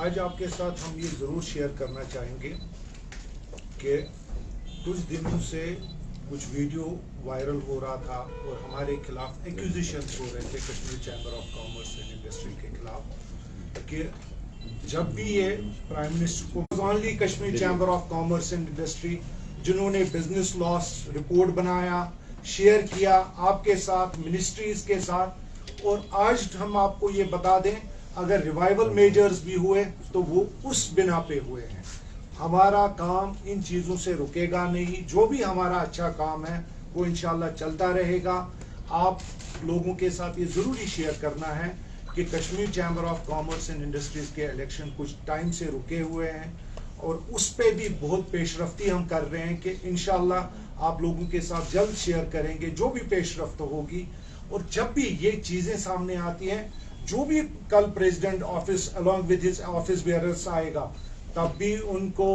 आज आपके साथ हम ये ज़रूर शेयर करना चाहेंगे कि कुछ दिनों से कुछ वीडियो वायरल हो रहा था और हमारे खिलाफ एक्यूजिशंस हो रहे थे Kashmir chamber of commerce and industry के खिलाफ कि जब भी ये प्राइम मिनिस्टर को only Kashmir chamber of commerce and industry जिन्होंने बिजनेस लॉस रिपोर्ट बनाया, शेयर किया आपके साथ, मिनिस्ट्रीज के साथ। और आज हम आपको ये बता दें, अगर रिवाइवल मेजर्स भी हुए तो वो उस बिना पे हुए हैं। हमारा काम इन चीज़ों से रुकेगा नहीं, जो भी हमारा अच्छा काम है वो इंशाल्लाह चलता रहेगा। आप लोगों के साथ ये ज़रूरी शेयर करना है कि Kashmir chamber of commerce and industries के इलेक्शन कुछ टाइम से रुके हुए हैं और उस पे भी बहुत पेशरफ्ती हम कर रहे हैं कि इंशाल्लाह आप लोगों के साथ जल्द शेयर करेंगे जो भी पेशरफ्त होगी। और जब भी ये चीज़ें सामने आती हैं, जो भी कल president office along with his office bearers आएगा, तब भी उनको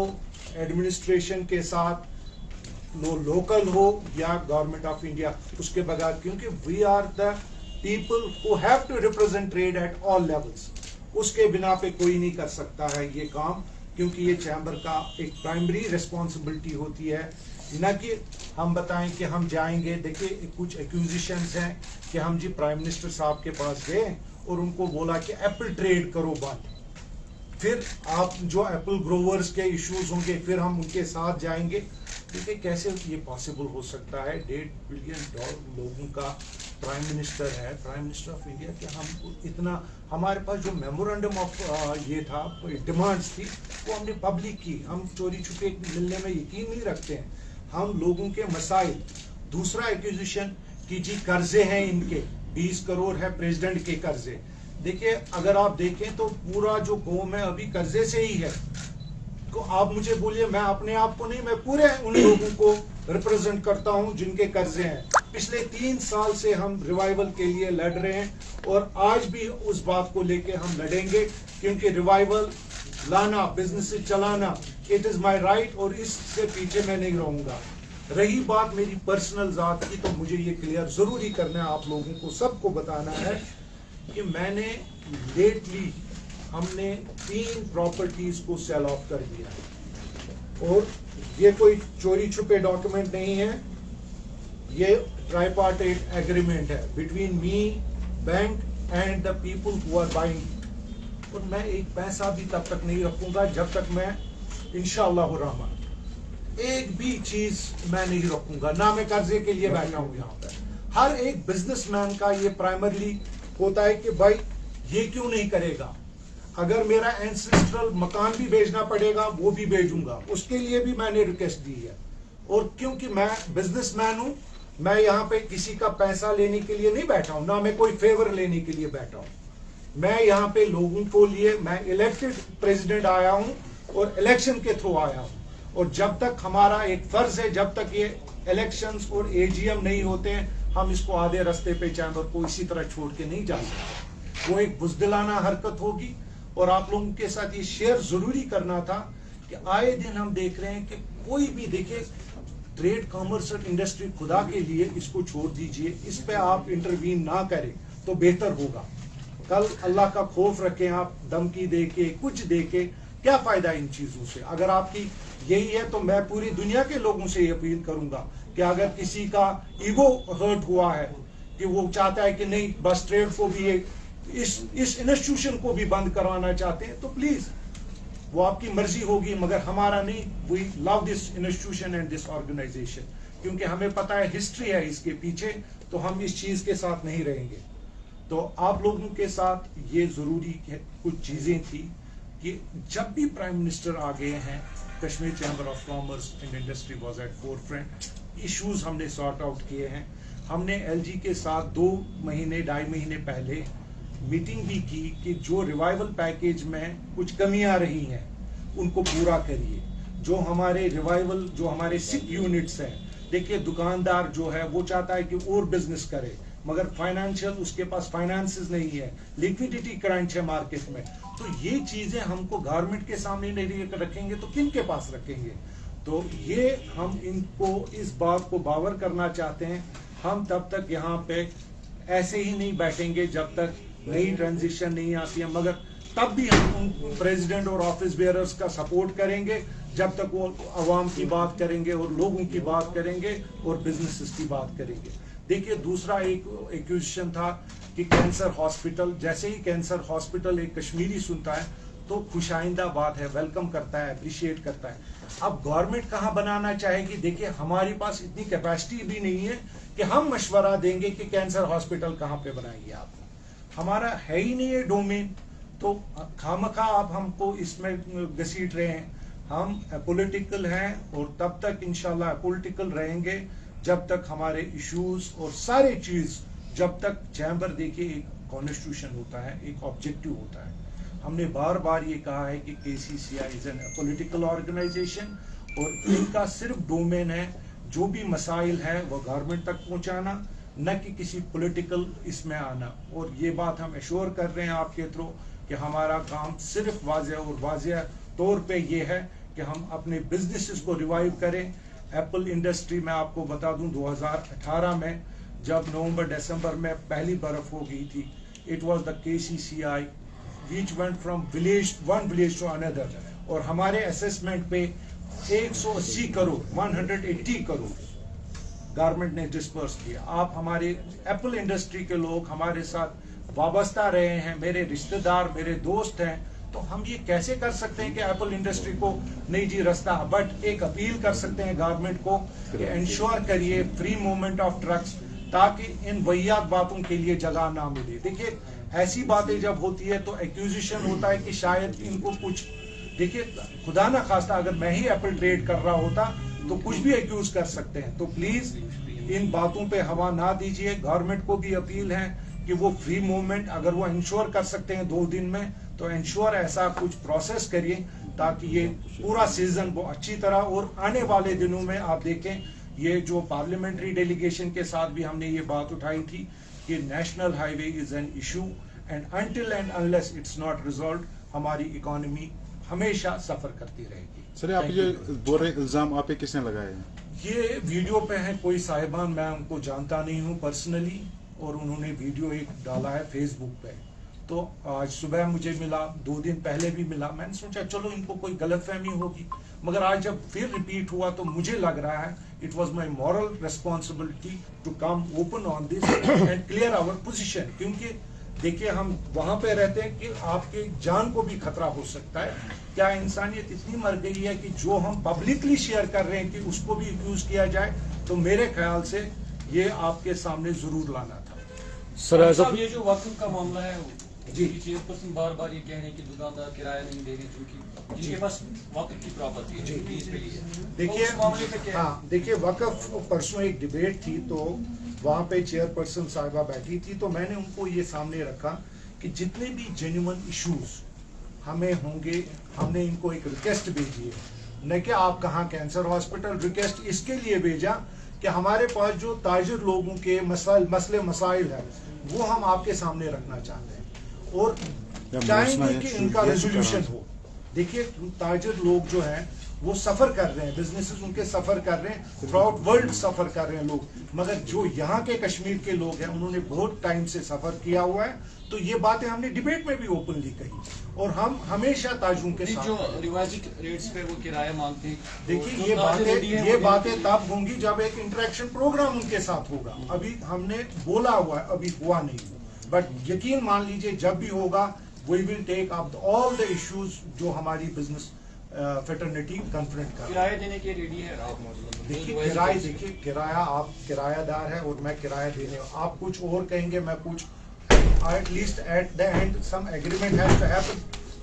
एडमिनिस्ट्रेशन के साथ लोकल हो या गवर्नमेंट ऑफ इंडिया उसके बगैर, क्योंकि we are the people who have to represent trade at all levels, उसके बिना पे कोई नहीं कर सकता है ये काम, क्योंकि ये चैम्बर का एक प्राइमरी रिस्पॉन्सिबिलिटी होती है। न कि हम बताएं कि हम जाएंगे, देखिए कुछ एक्यूजिशंस हैं कि हम जी प्राइम मिनिस्टर साहब के पास गए और उनको बोला कि एप्पल ट्रेड करो बंद, फिर आप जो एप्पल ग्रोवर्स के इश्यूज होंगे फिर हम उनके साथ जाएंगे। देखिए कैसे ये पॉसिबल हो सकता है? 1.5 बिलियन लोगों का प्राइम मिनिस्टर है, प्राइम मिनिस्टर ऑफ इंडिया, कि हम इतना, हमारे पास जो मेमोरेंडम ऑफ ये था, डिमांड्स थी, वो हमने पब्लिक की। हम चोरी छुपे मिलने में यकीन नहीं रखते हैं, हम लोगों के मसाइल। दूसरा एक्विजिशन कि जी कर्जे हैं इनके 20 करोड़ है प्रेसिडेंट के कर्जे। देखिए अगर आप देखें तो पूरा जो कौम है अभी कर्जे से ही है। तो आप मुझे बोलिए, मैं अपने आप को नहीं, मैं पूरे उन लोगों को रिप्रेजेंट करता हूं जिनके कर्जे हैं। पिछले 3 साल से हम रिवाइवल के लिए लड़ रहे हैं और आज भी उस बात को लेके हम लड़ेंगे, क्योंकि रिवाइवल लाना, बिजनेस चलाना, इट इज माय राइट और इससे पीछे मैं नहीं रहूंगा। रही बात मेरी पर्सनल जात की, तो मुझे ये क्लियर जरूरी करना है, आप लोगों को सबको बताना है कि मैंने लेटली हमने 3 प्रॉपर्टीज को सेल ऑफ कर दिया है और ये कोई चोरी छुपे डॉक्यूमेंट नहीं है, ये ट्राइपार्टाइट एग्रीमेंट है between me, bank and the people who are buying. और मैं एक पैसा भी तब तक नहीं रखूंगा जब तक मैं इंशाअल्लाह रहमान एक भी चीज मैं नहीं रखूंगा, ना मैं कर्जे के लिए बैठा हूं यहाँ पर। हर एक बिजनेसमैन का ये प्राइमरली होता है कि भाई ये क्यों नहीं करेगा, अगर मेरा एंसेस्ट्रल मकान भी बेचना पड़ेगा वो भी बेचूंगा, उसके लिए भी मैंने रिक्वेस्ट दी है। और क्योंकि मैं बिजनेसमैन हूं, मैं यहाँ पे किसी का पैसा लेने के लिए नहीं बैठा हूं, ना मैं कोई फेवर लेने के लिए बैठा हूं। मैं यहाँ पे लोगों को लिए, मैं इलेक्टेड प्रेसिडेंट आया हूं और इलेक्शन के थ्रू आया हूं। और जब तक हमारा एक फर्ज है, जब तक ये इलेक्शंस और एजीएम नहीं होते हैं, हम इसको आधे रास्ते पे चैम्बर को इसी तरह छोड़ के नहीं जा सकते। वो एक बुजदिलाना हरकत होगी। और आप लोगों के साथ ये शेयर जरूरी करना था कि आए दिन हम देख रहे हैं कि कोई भी, देखिए ट्रेड कॉमर्स और इंडस्ट्री, खुदा के लिए इसको छोड़ दीजिए, इस पे आप इंटरवीन ना करें तो बेहतर होगा। कल अल्लाह का खौफ रखें, आप धमकी दे के कुछ दे के क्या फायदा इन चीजों से? अगर आपकी यही है तो मैं पूरी दुनिया के लोगों से ये अपील करूंगा कि अगर किसी का ईगो हर्ट हुआ है कि वो चाहता है कि नहीं बस ट्रेड को भी इस इंस्टीट्यूशन को भी बंद करवाना चाहते हैं, तो प्लीज वो आपकी मर्जी होगी, मगर हमारा नहीं। We love this institution and this organisation, क्योंकि हमें पता है हिस्ट्री है इसके पीछे, तो हम इस चीज के साथ नहीं रहेंगे। तो आप लोगों के साथ ये जरूरी कुछ चीजें थी कि जब भी प्राइम मिनिस्टर आ गए हैं, Kashmir chamber of commerce and industry was at forefront. Issues हमने सॉर्ट आउट किए हैं। हमने एलजी के साथ 2 महीने 2.5 महीने पहले मीटिंग भी की कि जो रिवाइवल पैकेज में कुछ कमियां रही हैं उनको पूरा करिए। जो हमारे रिवाइवल, जो हमारे सिक यूनिट्स हैं, देखिए दुकानदार जो है वो चाहता है कि और बिजनेस करे, मगर फाइनेंशियल, उसके पास फाइनेंसेस नहीं है, लिक्विडिटी क्रंच है मार्केट में। तो ये चीजें हमको गवर्नमेंट के सामने नहीं रखेंगे तो किन के पास रखेंगे? तो ये हम इनको इस बात को बावर करना चाहते हैं। हम तब तक यहाँ पे ऐसे ही नहीं बैठेंगे जब तक नई ट्रांजिशन नहीं आती है, मगर تب بھی ہم پریزیڈنٹ اور آفس بیئررز کا سپورٹ کریں گے جب تک وہ عوام کی بات کریں گے اور لوگوں کی بات کریں گے اور بزنسز کی بات کریں گے. دیکھیے دوسرا ایک ایکوزیشن تھا کہ کینسر ہاسپٹل. جیسے ہی کینسر ہاسپٹل ایک کشمیری سنتا ہے تو خوش آئندہ بات ہے, ویلکم کرتا ہے, اپریشیٹ کرتا ہے. اب گورنمنٹ کہاں بنانا چاہے گی؟ دیکھیے ہمارے پاس اتنی کیپیسٹی بھی نہیں ہے کہ ہم مشورہ دیں گے کہ کینسر ہاسپٹل کہاں پہ بنائیے آپ. ہمارا ہے ہی نہیں ہے ڈومین, تو خامخواہ آپ ہم کو اس میں گھسیٹ رہے ہیں. ہم پولیٹیکل ہیں اور تب تک انشاءاللہ پولیٹیکل رہیں گے جب تک ہمارے ایشوز اور سارے چیز, جب تک چیمبر دیکھیے ایک کانسٹیٹیوشن ہوتا ہے, ایک آبجیکٹو ہوتا ہے. ہم نے بار بار یہ کہا ہے کہ KCCI is an political organisation اور ان کا صرف ڈومین ہے جو بھی مسائل ہیں وہ گورنمنٹ تک پہنچانا, نہ کہ کسی پولیٹیکل اس میں آنا. اور یہ بات ہم ایشور کر رہے ہیں آپ کے تھرو کہ ہمارا کام صرف واضح اور واضح طور پہ یہ ہے کہ ہم اپنے بزنسز کو ریوائیو کریں. ایپل انڈسٹری میں آپ کو بتا دوں 2018 میں جب نومبر دسمبر میں پہلی برف ہو گئی تھی, it was the KCCI which went from one village to another, اور ہمارے اسسمنٹ پہ 180 کروڑ 180 کروڑ گورنمنٹ نے ڈسپرس کیا. آپ ہمارے ایپل انڈسٹری کے لوگ ہمارے ساتھ وابستہ رہے ہیں, میرے رشتہ دار, میرے دوست ہیں, تو ہم یہ کیسے کر سکتے ہیں کہ ایپل انڈسٹری کو نہیں جی رستہ. بٹ ایک اپیل کر سکتے ہیں گورنمنٹ کو کہ انشور کریے فری موومنٹ آف ٹرکس تاکہ ان وحیات باتوں کے لیے جگہ نہ ملے. دیکھیے ایسی باتیں جب ہوتی ہے تو ایکوزیشن ہوتا ہے کہ شاید ان کو کچھ, دیکھیے خدا نہ خواستہ اگر میں ہی ایپل ٹریڈ کر رہا ہوتا تو کچھ بھی ایکیوز کر سکتے ہیں. تو پلیز ان باتوں پہ ہوا نہ دیجیے. گورنمنٹ کو بھی اپیل ہے کہ وہ فری موومنٹ اگر وہ انشور کر سکتے ہیں 2 دن میں تو انشور ایسا کچھ پروسیس کریے تاکہ یہ پورا سیزن وہ اچھی طرح, اور آنے والے دنوں میں آپ دیکھیں یہ جو پارلیمنٹری ڈیلیگیشن کے ساتھ بھی ہم نے یہ بات اٹھائی تھی کہ national highway is an issue and until and unless it's not resolved ہماری اکانومی ہمیشہ سفر کرتی رہے گی. سر آپ یہ بول رہے الزام آپ پہ کس نے لگائے ہیں؟ یہ ویڈیو پہ ہیں کوئی صاحبان, میں ان کو جانتا نہیں ہوں پرسنلی, اور انہوں نے ویڈیو ایک ڈالا ہے فیس بک پہ. تو آج صبح مجھے ملا, 2 دن پہلے بھی ملا. میں نے سوچا چلو ان کو کوئی غلط فہمی ہوگی, مگر آج جب پھر ریپیٹ ہوا تو مجھے لگ رہا ہے it was my moral responsibility to come open on this and clear our position. کیونکہ دیکھیے ہم وہاں پہ رہتے ہیں کہ آپ کے جان کو بھی خطرہ ہو سکتا ہے. کیا انسانیت اتنی مر گئی ہے کہ جو ہم پبلکلی شیئر کر رہے ہیں کہ اس کو بھی ایکیوز کیا جائے؟ تو میرے خیال سے یہ آپ کے سامنے ضرور لانا تھا. سر یہ جو وقف کا معاملہ ہے جی, چیئرپرسن بار بار یہ کہہ رہے ہیں کہ دکاندار کرایہ نہیں دے رہے چونکہ جن کے پاس وقف کی پراپرٹی ہے. جی دیکھیے, ہاں دیکھیے وقف پرسوں ایک ڈبیٹ تھی تو وہاں پہ چیئرپرسن صاحبہ بیٹھی تھی, تو میں نے ان کو یہ سامنے رکھا کہ جتنے بھی جینیون ایشوز ہمیں ہوں گے, ہم نے ان کو ایک ریکویسٹ بھیجی ہے, نہ کہ آپ کہاں کینسر ہاسپٹل. ریکویسٹ اس کے لیے بھیجا کہ ہمارے پاس جو تاجر لوگوں کے مسئلے مسائل ہیں وہ ہم آپ کے سامنے رکھنا چاہتے ہیں اور چاہیں گے کہ ان کا ریزولوشن ہو. دیکھیے تاجر لوگ جو ہیں وہ سفر کر رہے ہیں, بزنسز ان کے سفر کر رہے ہیں, تھرو آؤٹ ورلڈ سفر کر رہے ہیں لوگ, مگر جو یہاں کے کشمیر کے لوگ ہیں انہوں نے بہت ٹائم سے سفر کیا ہوا ہے. تو یہ باتیں ہم نے ڈیبیٹ میں بھی اوپنلی کہی اور ہم ہمیشہ تاجروں کے ساتھ جو روایتی ریٹس پہ وہ کرایہ مانگتے ہیں. دیکھیے یہ باتیں تب ہوں گی جب ایک انٹریکشن پروگرام ان کے ساتھ ہوگا. ابھی ہم نے بولا ہوا ہے, ابھی ہوا نہیں, بٹ یقین مان لیجئے جب بھی ہوگا we will take up all the issues جو ہماری بزنس فیٹرنیٹی کنفرنٹ کر. کرایہ دینے کے ریڈی ہے آپ؟ دیکھیے کرایہ, آپ کرایہ دار ہے اور میں کرایہ دینے, آپ کچھ اور کہیں گے میں کچھ, at least at the end some agreement has to happen.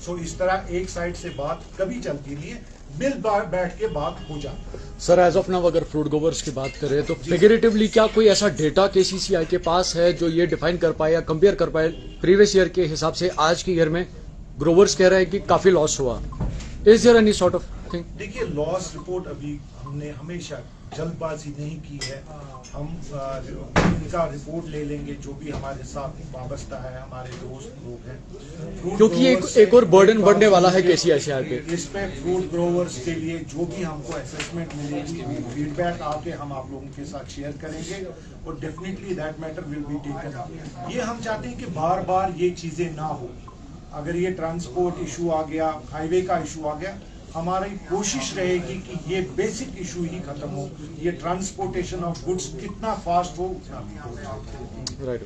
So اس طرح ایک سائڈ سے بات کبھی چلتی نہیں ہے, مل بیٹھ کے بات ہو جاتی ہے. سر ایز آف ناؤ اگر فروٹ گروورس کی بات کریں تو فیگریٹیولی کیا کوئی ایسا ڈیٹا KCCI کے پاس ہے جو یہ ڈیفائن کر پائے یا کمپیئر کر پائے پریویس ایئر کے حساب سے آج کے ایئر میں گروورس کہہ رہے ہیں کہ کافی لاس ہوا؟ Is there any sort of thing? دیکھیے لاس رپورٹ ابھی ہم نے ہمیشہ جلد بازی نہیں کی ہے. ہم ان کا رپورٹ لے لیں گے جو بھی ہمارے ساتھ وابستہ ہے, ہمارے دوست لوگ ہیں, کیونکہ یہ ایک اور برڈن بڑھنے والا ہے KCCI پہ. اس پہ فروٹ گروورس کے لیے جو بھی ہم کو اسسمنٹ ملے گی, فیڈ بیک آ کے ہم آپ لوگوں کے ساتھ شیئر کریں گے اور definitely that matter will be taken up. یہ ہم چاہتے ہیں کہ بار بار یہ چیزیں نہ ہو. अगर ये ट्रांसपोर्ट इशू आ गया, हाईवे का इशू आ गया, हमारी कोशिश रहेगी कि ये बेसिक इशू ही खत्म हो, ये ट्रांसपोर्टेशन ऑफ गुड्स कितना फास्ट हो उतना भी हो। राइट।